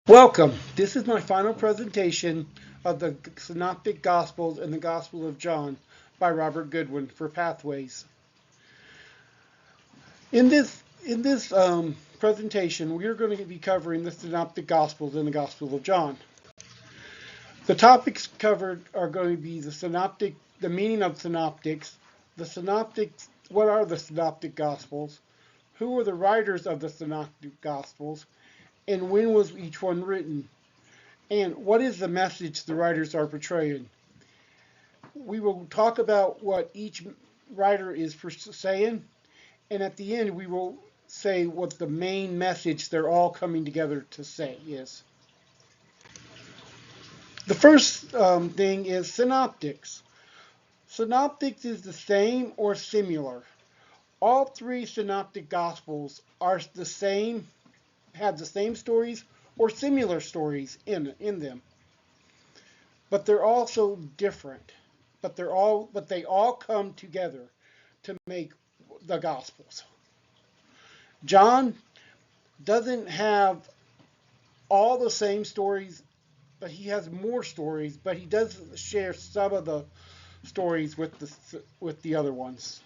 Welcome. This is my final presentation of the Synoptic Gospels and the Gospel of John by Robert Goodwin for Pathways. In this presentation, we are going to be covering the Synoptic Gospels and the Gospel of John. The topics covered are going to be the meaning of synoptics, the synoptics, what are the Synoptic Gospels, who are the writers of the Synoptic Gospels, and when was each one written, and what is the message the writers are portraying. We will talk about what each writer is saying, and at the end we will say what the main message they're all coming together to say is. The first thing is synoptics. Synoptics is the same or similar. All three synoptic gospels are the same, have the same stories or similar stories in them. But they're also different. But they all come together to make the Gospels. John doesn't have all the same stories, but he has more stories, but he does share some of the stories with the other ones.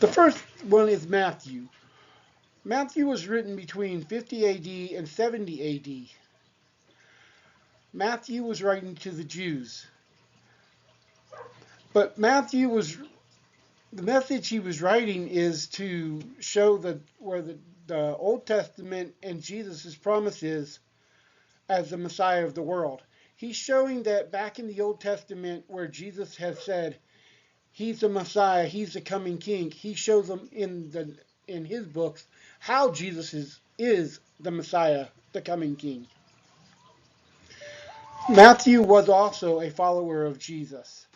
The first one is Matthew. Matthew was written between 50 AD and 70 AD. Matthew was writing to the Jews. But the message he was writing is to show where the Old Testament and Jesus' promises as the Messiah of the world. He's showing that back in the Old Testament where Jesus has said he's the Messiah, he's the coming king, he shows them in his books how Jesus is the Messiah, the coming king. Matthew was also a follower of Jesus.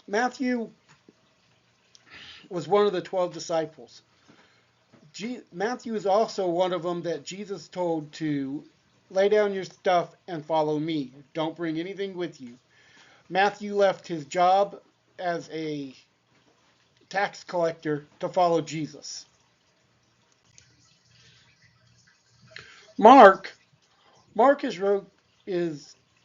Matthew was one of the 12 disciples. Matthew is also one of them that Jesus told to lay down your stuff and follow me. Don't bring anything with you. Matthew left his job as a tax collector to follow Jesus. Mark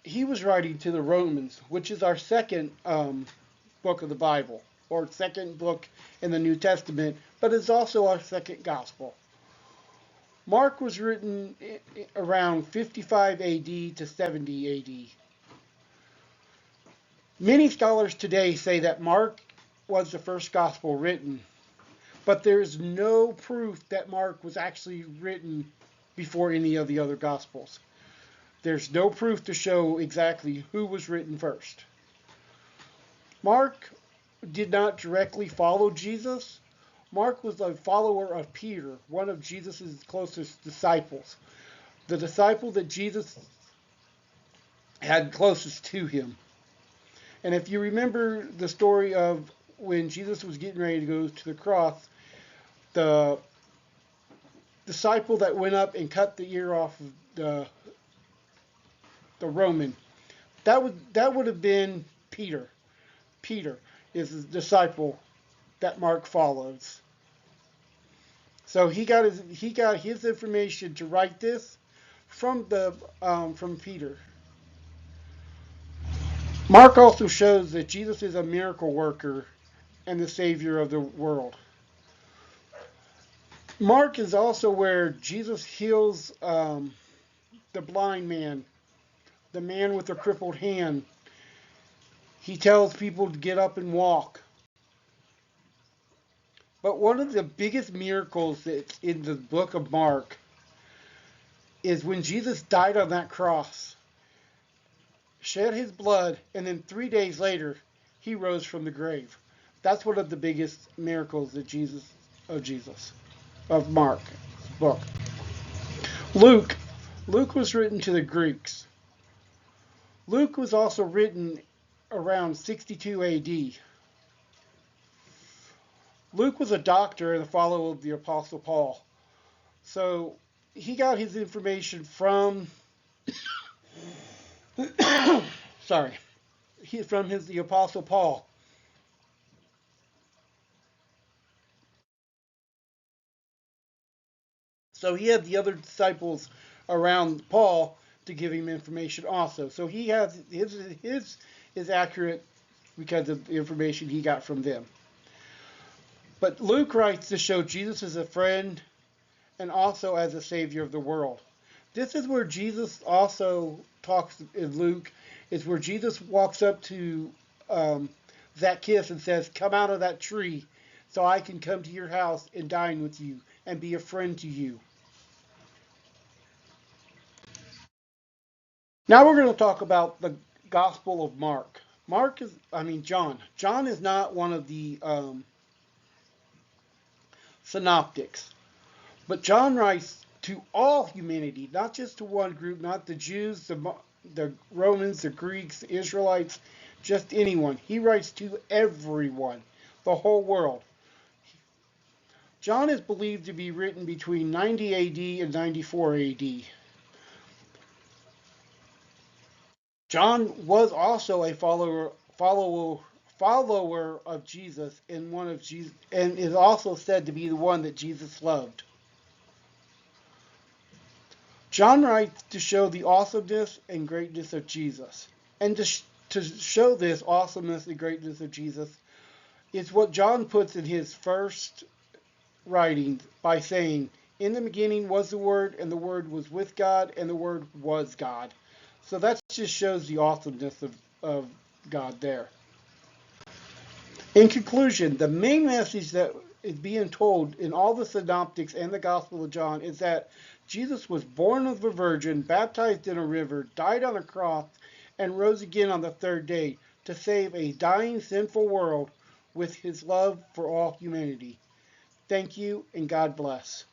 he was writing to the Romans, which is our second book of the Bible, or second book in the New Testament, but it's also our second gospel. Mark was written around 55 AD to 70 AD. Many scholars today say that Mark was the first gospel written, but there's no proof that Mark was actually written before any of the other gospels. There's no proof to show exactly who was written first. Mark did not directly follow Jesus. Mark was a follower of Peter, one of Jesus' closest disciples, the disciple that Jesus had closest to him. And if you remember the story of when Jesus was getting ready to go to the cross, the disciple that went up and cut the ear off of the Roman, that would have been Peter. Peter is the disciple that Mark follows. So he got his information to write this from Peter. Mark also shows that Jesus is a miracle worker and the Savior of the world. Mark is also where Jesus heals the blind man, the man with the crippled hand. He tells people to get up and walk. But one of the biggest miracles that's in the book of Mark is when Jesus died on that cross, shed his blood, and then 3 days later, he rose from the grave. That's one of the biggest miracles of Mark's book. Luke was written to the Greeks. Luke was also written around 62 AD. Luke was a doctor and a follower of the Apostle Paul. So he got his information from the Apostle Paul. So he had the other disciples around Paul to give him information also. So he has his is accurate because of the information he got from them. But Luke writes to show Jesus as a friend and also as a savior of the world. This is where Jesus also talks in Luke, is where Jesus walks up to Zacchaeus and says, "Come out of that tree so I can come to your house and dine with you and be a friend to you." Now we're going to talk about the Gospel of Mark. John. John is not one of the synoptics. But John writes to all humanity, not just to one group, not the Jews, the Romans, the Greeks, the Israelites, just anyone. He writes to everyone, the whole world. John is believed to be written between 90 AD and 94 AD. John was also a follower of Jesus and one of Jesus, and is also said to be the one that Jesus loved. John writes to show the awesomeness and greatness of Jesus. And to show this awesomeness and greatness of Jesus is what John puts in his first writings by saying, "In the beginning was the Word, and the Word was with God, and the Word was God." So that just shows the awesomeness of God there. In conclusion, the main message that is being told in all the synoptics and the Gospel of John is that Jesus was born of a virgin, baptized in a river, died on a cross, and rose again on the third day to save a dying, sinful world with his love for all humanity. Thank you, and God bless.